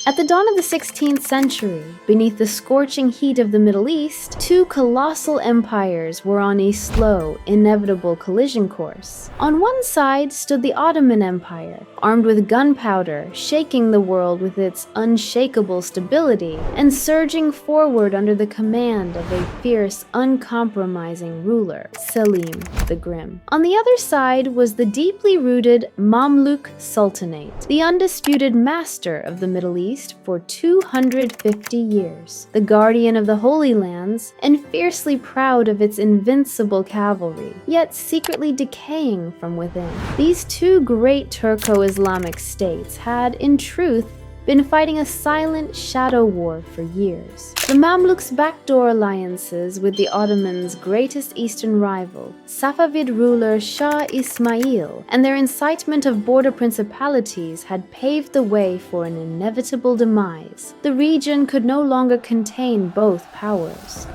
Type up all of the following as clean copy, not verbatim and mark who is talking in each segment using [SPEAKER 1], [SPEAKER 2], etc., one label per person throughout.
[SPEAKER 1] At the dawn of the 16th century, beneath the scorching heat of the Middle East, two colossal empires were on a slow, inevitable collision course. On one side stood the Ottoman Empire, armed with gunpowder, shaking the world with its unshakable stability, and surging forward under the command of a fierce, uncompromising ruler, Selim the Grim. On the other side was the deeply rooted Mamluk Sultanate, the undisputed master of the Middle East for 250 years, the guardian of the Holy Lands, and fiercely proud of its invincible cavalry, yet secretly decaying from within. These two great Turco-Islamic states had, in truth, been fighting a silent shadow war for years. The Mamluks' backdoor alliances with the Ottomans' greatest eastern rival, Safavid ruler Shah Ismail, and their incitement of border principalities had paved the way for an inevitable demise. The region could no longer contain both powers.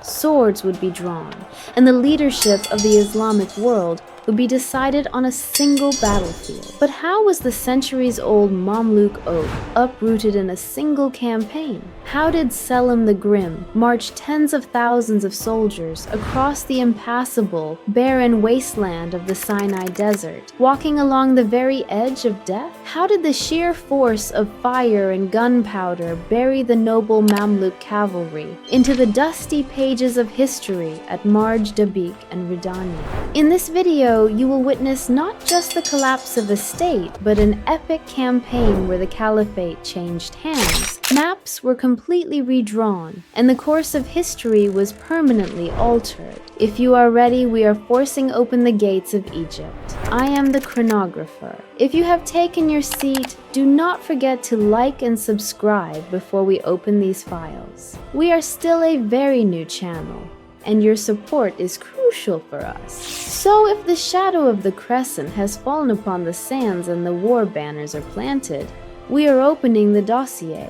[SPEAKER 1] Swords would be drawn, and the leadership of the Islamic world would be decided on a single battlefield. But how was the centuries-old Mamluk oak uprooted in a single campaign? How did Selim the Grim march tens of thousands of soldiers across the impassable, barren wasteland of the Sinai Desert, walking along the very edge of death? How did the sheer force of fire and gunpowder bury the noble Mamluk cavalry into the dusty pages of history at Marj, Dabiq, and Ridaniya? In this video, you will witness not just the collapse of a state, but an epic campaign where the Caliphate changed hands. Maps were completely redrawn, and the course of history was permanently altered. If you are ready, we are forcing open the gates of Egypt. I am the Chronographer. If you have taken your seat, do not forget to like and subscribe before we open these files. We are still a very new channel, and your support is crucial for us. So if the shadow of the crescent has fallen upon the sands and the war banners are planted, we are opening the dossier.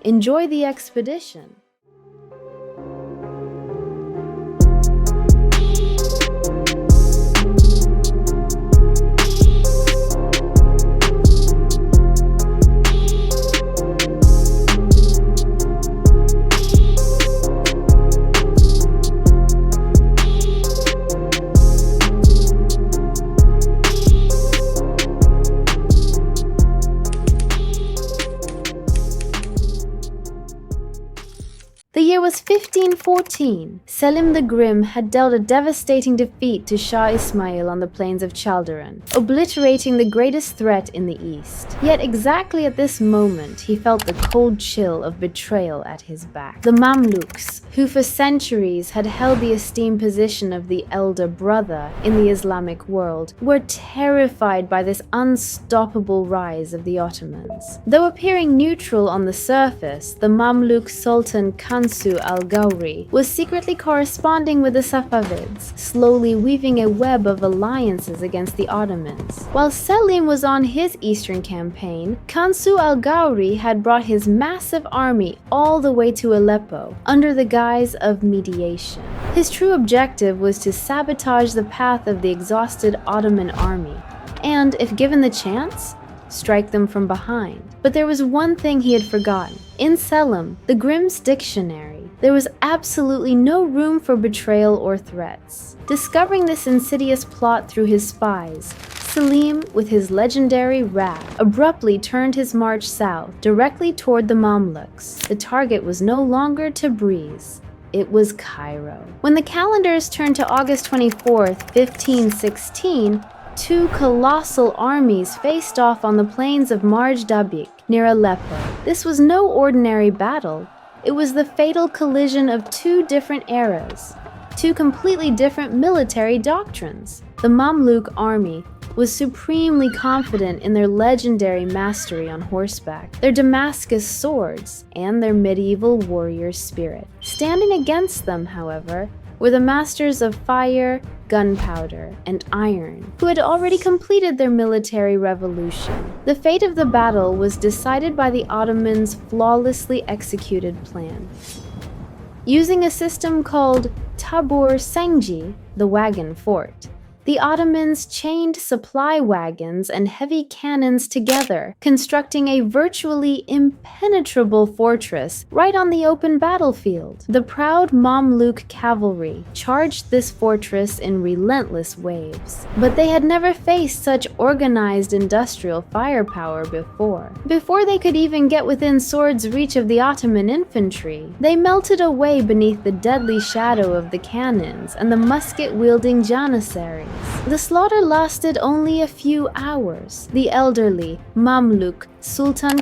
[SPEAKER 1] Enjoy the expedition. The year was 1514. Selim the Grim had dealt a devastating defeat to Shah Ismail on the plains of Chaldiran, obliterating the greatest threat in the east. Yet exactly at this moment, he felt the cold chill of betrayal at his back. The Mamluks, who for centuries had held the esteemed position of the elder brother in the Islamic world, were terrified by this unstoppable rise of the Ottomans. Though appearing neutral on the surface, the Mamluk Sultan al-Gawri was secretly corresponding with the Safavids, slowly weaving a web of alliances against the Ottomans. While Selim was on his eastern campaign, al-Gawri had brought his massive army all the way to Aleppo under the guise of mediation. His true objective was to sabotage the path of the exhausted Ottoman army, and, if given the chance, strike them from behind. But there was one thing he had forgotten. In Selim, the Grim's dictionary, there was absolutely no room for betrayal or threats. Discovering this insidious plot through his spies, Selim, with his legendary wrath, abruptly turned his march south, directly toward the Mamluks. The target was no longer Tabriz. It was Cairo. When the calendars turned to August 24th, 1516, two colossal armies faced off on the plains of Marj Dabiq, near Aleppo. This was no ordinary battle. It was the fatal collision of two different eras, two completely different military doctrines. The Mamluk army was supremely confident in their legendary mastery on horseback, their Damascus swords, and their medieval warrior spirit. Standing against them, however, were the masters of fire, gunpowder, and iron, who had already completed their military revolution. The fate of the battle was decided by the Ottomans' flawlessly executed plan. Using a system called Tabur Sengji, the wagon fort, The Ottomans chained supply wagons and heavy cannons together, constructing a virtually impenetrable fortress right on the open battlefield. The proud Mamluk cavalry charged this fortress in relentless waves, but they had never faced such organized industrial firepower before. Before they could even get within sword's reach of the Ottoman infantry, they melted away beneath the deadly shadow of the cannons and the musket-wielding janissaries. The slaughter lasted only a few hours. The elderly Mamluk Sultan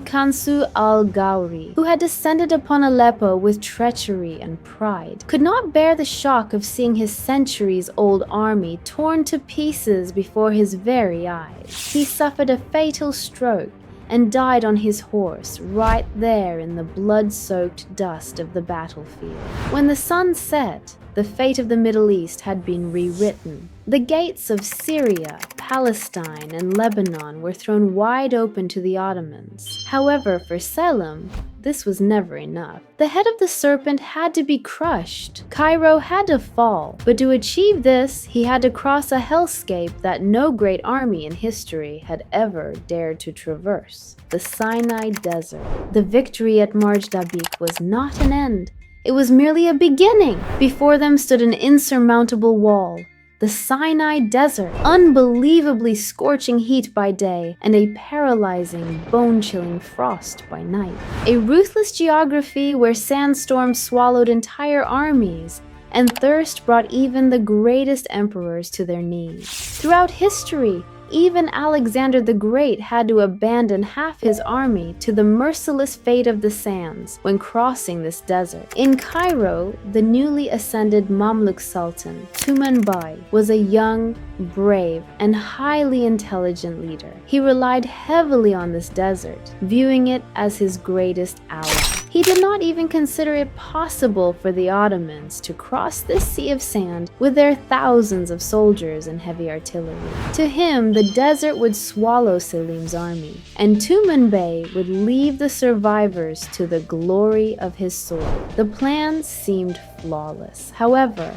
[SPEAKER 1] al-Ghawri, who had descended upon Aleppo with treachery and pride, could not bear the shock of seeing his centuries-old army torn to pieces before his very eyes. He suffered a fatal stroke and died on his horse right there in the blood-soaked dust of the battlefield. When the sun set, the fate of the Middle East had been rewritten. The gates of Syria, Palestine, and Lebanon were thrown wide open to the Ottomans. However, for Selim, this was never enough. The head of the serpent had to be crushed. Cairo had to fall, but to achieve this, he had to cross a hellscape that no great army in history had ever dared to traverse: the Sinai Desert. The victory at Marj Dabiq was not an end. It was merely a beginning. Before them stood an insurmountable wall, the Sinai Desert, unbelievably scorching heat by day and a paralyzing, bone-chilling frost by night. A ruthless geography where sandstorms swallowed entire armies and thirst brought even the greatest emperors to their knees. Throughout history, even Alexander the Great had to abandon half his army to the merciless fate of the sands when crossing this desert. In Cairo, the newly ascended Mamluk Sultan, Tumanbay, was a young, brave, and highly intelligent leader. He relied heavily on this desert, viewing it as his greatest ally. He did not even consider it possible for the Ottomans to cross this sea of sand with their thousands of soldiers and heavy artillery. To him, the desert would swallow Selim's army, and Tumanbay would leave the survivors to the glory of his sword. The plan seemed flawless. However,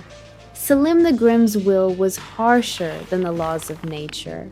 [SPEAKER 1] Selim the Grim's will was harsher than the laws of nature.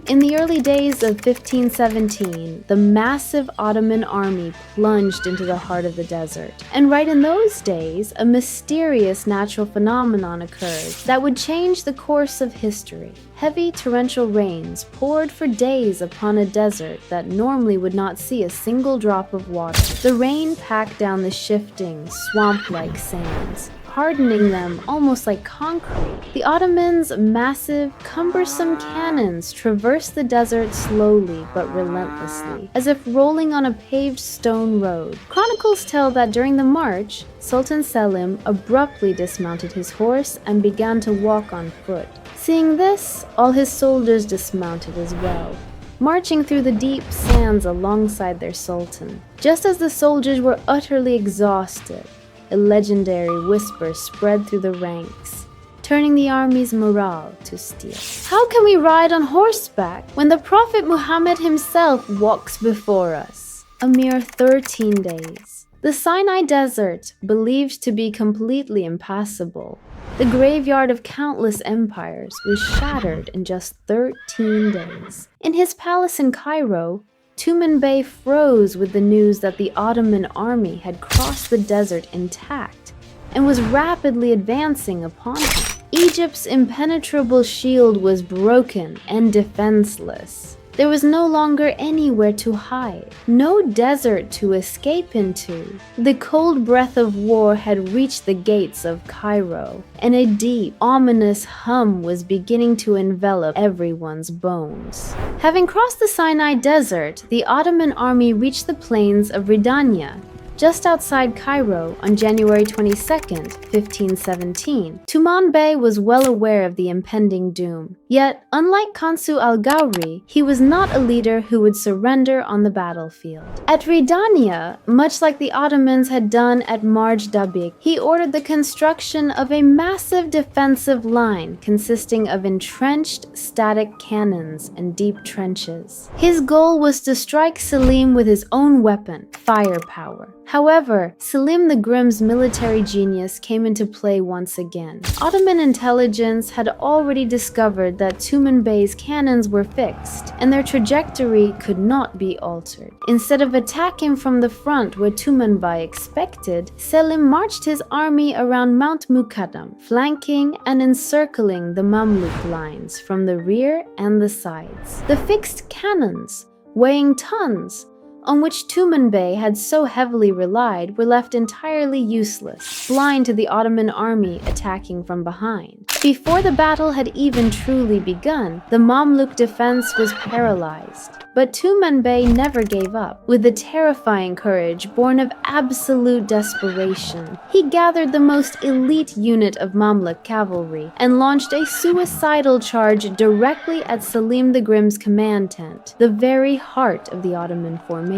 [SPEAKER 1] In the early days of 1517, the massive Ottoman army plunged into the heart of the desert. And right in those days, a mysterious natural phenomenon occurred that would change the course of history. Heavy torrential rains poured for days upon a desert that normally would not see a single drop of water. The rain packed down the shifting, swamp-like sands, hardening them almost like concrete. The Ottomans' massive, cumbersome cannons traversed the desert slowly but relentlessly, as if rolling on a paved stone road. Chronicles tell that during the march, Sultan Selim abruptly dismounted his horse and began to walk on foot. Seeing this, all his soldiers dismounted as well, marching through the deep sands alongside their sultan. Just as the soldiers were utterly exhausted, a legendary whisper spread through the ranks, turning the army's morale to steel. How can we ride on horseback when the Prophet Muhammad himself walks before us? A mere 13 days. The Sinai Desert, believed to be completely impassable, the graveyard of countless empires, was shattered in just 13 days. In his palace in Cairo, Tumanbay froze with the news that the Ottoman army had crossed the desert intact and was rapidly advancing upon him. Egypt's impenetrable shield was broken and defenseless. There was no longer anywhere to hide, no desert to escape into. The cold breath of war had reached the gates of Cairo, and a deep, ominous hum was beginning to envelop everyone's bones. Having crossed the Sinai Desert, the Ottoman army reached the plains of Ridaniya, just outside Cairo on January 22, 1517. Tumanbay was well aware of the impending doom. Yet, unlike Kansu al-Ghawri, he was not a leader who would surrender on the battlefield. At Ridaniya, much like the Ottomans had done at Marj Dabiq, he ordered the construction of a massive defensive line consisting of entrenched static cannons and deep trenches. His goal was to strike Selim with his own weapon, firepower. However, Selim the Grim's military genius came into play once again. Ottoman intelligence had already discovered that Tumen Bey's cannons were fixed, and their trajectory could not be altered. Instead of attacking from the front where Tumen Bey expected, Selim marched his army around Mount Muqaddam, flanking and encircling the Mamluk lines from the rear and the sides. The fixed cannons, weighing tons, on which Tumen Bey had so heavily relied, were left entirely useless, blind to the Ottoman army attacking from behind. Before the battle had even truly begun, the Mamluk defense was paralyzed. But Tumen Bey never gave up. With a terrifying courage born of absolute desperation, he gathered the most elite unit of Mamluk cavalry and launched a suicidal charge directly at Selim the Grim's command tent, the very heart of the Ottoman formation.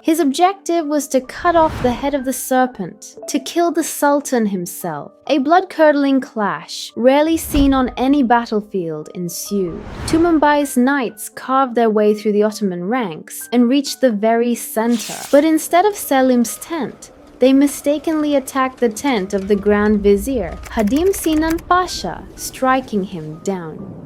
[SPEAKER 1] His objective was to cut off the head of the serpent, to kill the Sultan himself. A blood-curdling clash, rarely seen on any battlefield, ensued. Tumen Bey's knights carved their way through the Ottoman ranks and reached the very center. But instead of Selim's tent, they mistakenly attacked the tent of the Grand Vizier, Hadim Sinan Pasha, striking him down.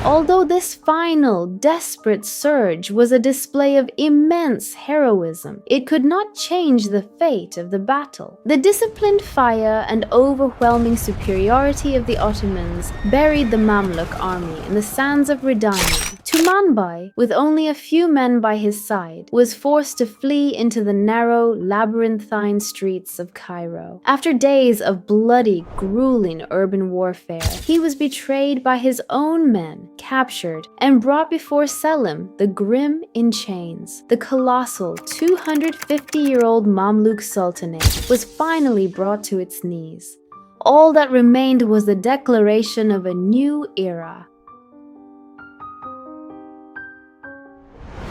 [SPEAKER 1] Although this final, desperate surge was a display of immense heroism, it could not change the fate of the battle. The disciplined fire and overwhelming superiority of the Ottomans buried the Mamluk army in the sands of Ridaniya. Tumen Bey, with only a few men by his side, was forced to flee into the narrow, labyrinthine streets of Cairo. After days of bloody, grueling urban warfare, he was betrayed by his own men, captured, and brought before Selim the Grim in chains. The colossal 250-year-old Mamluk Sultanate was finally brought to its knees. All that remained was the declaration of a new era.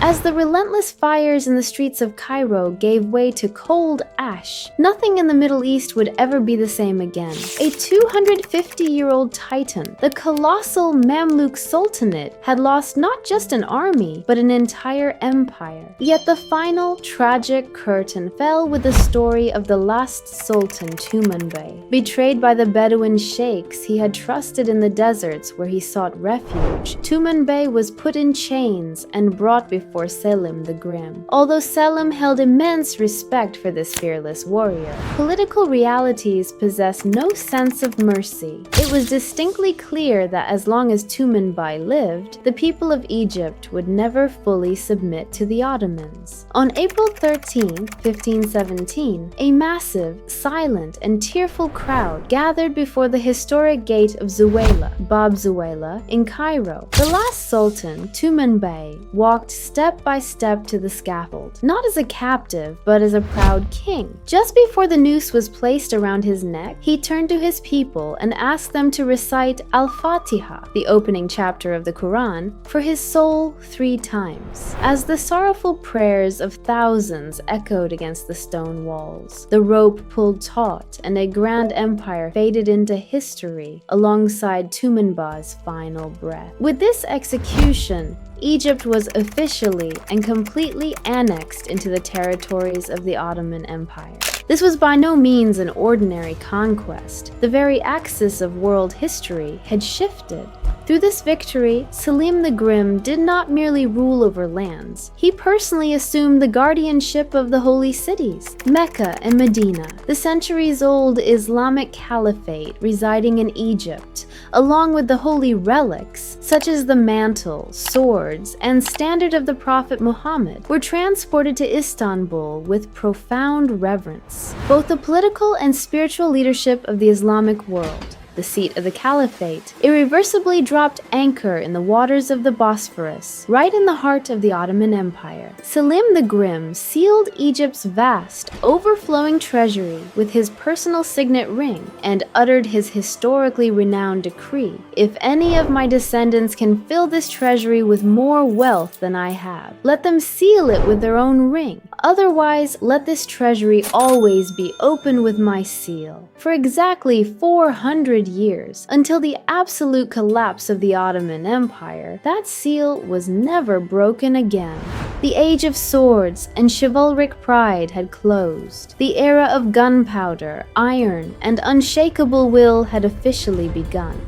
[SPEAKER 1] As the relentless fires in the streets of Cairo gave way to cold ash, nothing in the Middle East would ever be the same again. A 250-year-old titan, the colossal Mamluk Sultanate, had lost not just an army, but an entire empire. Yet the final, tragic curtain fell with the story of the last Sultan, Tumen Bey. Betrayed by the Bedouin sheikhs he had trusted in the deserts where he sought refuge, Tumen Bey was put in chains and brought before Selim the Grim. Although Selim held immense respect for this fearless warrior, political realities possessed no sense of mercy. It was distinctly clear that as long as Tumen Bey lived, the people of Egypt would never fully submit to the Ottomans. On April 13, 1517, a massive, silent, and tearful crowd gathered before the historic gate of Zuweila, Bab Zuweila, in Cairo. The last sultan, Tumen Bey, walked step by step to the scaffold, not as a captive, but as a proud king. Just before the noose was placed around his neck, he turned to his people and asked them to recite Al-Fatiha, the opening chapter of the Quran, for his soul 3 times. As the sorrowful prayers of thousands echoed against the stone walls, the rope pulled taut and a grand empire faded into history alongside Tumen Bey's final breath. With this execution, Egypt was officially and completely annexed into the territories of the Ottoman Empire. This was by no means an ordinary conquest. The very axis of world history had shifted. Through this victory, Selim the Grim did not merely rule over lands. He personally assumed the guardianship of the holy cities, Mecca and Medina, the centuries-old Islamic Caliphate residing in Egypt, along with the holy relics, such as the mantle, swords, and standard of the Prophet Muhammad, were transported to Istanbul with profound reverence. Both the political and spiritual leadership of the Islamic world, the seat of the Caliphate, irreversibly dropped anchor in the waters of the Bosphorus, right in the heart of the Ottoman Empire. Selim the Grim sealed Egypt's vast, overflowing treasury with his personal signet ring and uttered his historically renowned decree: "If any of my descendants can fill this treasury with more wealth than I have, let them seal it with their own ring. Otherwise, let this treasury always be open with my seal." For exactly 400 years, until the absolute collapse of the Ottoman Empire, that seal was never broken again. The age of swords and chivalric pride had closed. The era of gunpowder, iron, and unshakable will had officially begun.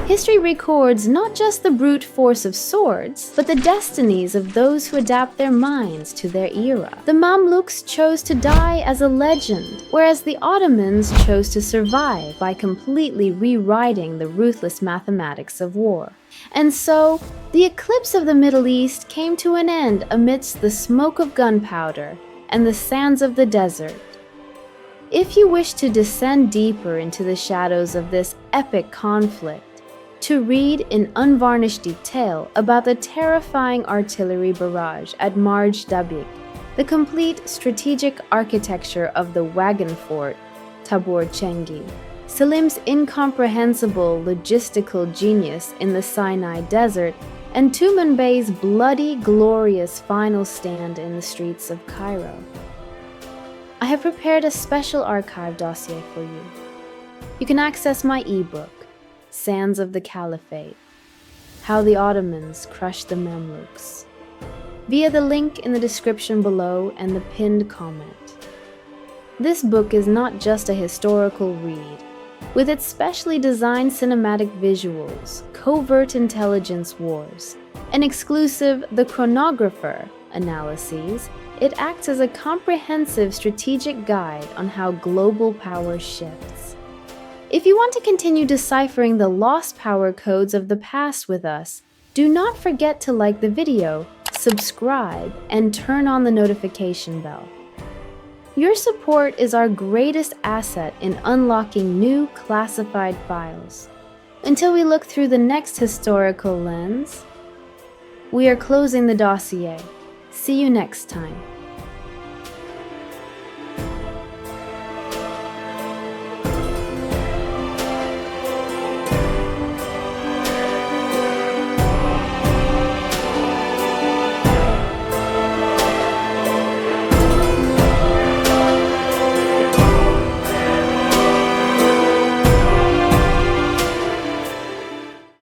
[SPEAKER 1] History records not just the brute force of swords, but the destinies of those who adapt their minds to their era. The Mamluks chose to die as a legend, whereas the Ottomans chose to survive by completely rewriting the ruthless mathematics of war. And so, the eclipse of the Middle East came to an end amidst the smoke of gunpowder and the sands of the desert. If you wish to descend deeper into the shadows of this epic conflict, to read in unvarnished detail about the terrifying artillery barrage at Marj Dabiq, the complete strategic architecture of the wagon fort, Tabor Chengi, Selim's incomprehensible logistical genius in the Sinai Desert, and Tumanbay's bloody, glorious final stand in the streets of Cairo. I have prepared a special archive dossier for you. You can access my ebook, Sands of the Caliphate, How the Ottomans Crushed the Mamluks, via the link in the description below and the pinned comment. This book is not just a historical read. With its specially designed cinematic visuals, covert intelligence wars, and exclusive The Chronographer analyses, it acts as a comprehensive strategic guide on how global power shifts. If you want to continue deciphering the lost power codes of the past with us, do not forget to like the video, subscribe, and turn on the notification bell. Your support is our greatest asset in unlocking new classified files. Until we look through the next historical lens, we are closing the dossier. See you next time.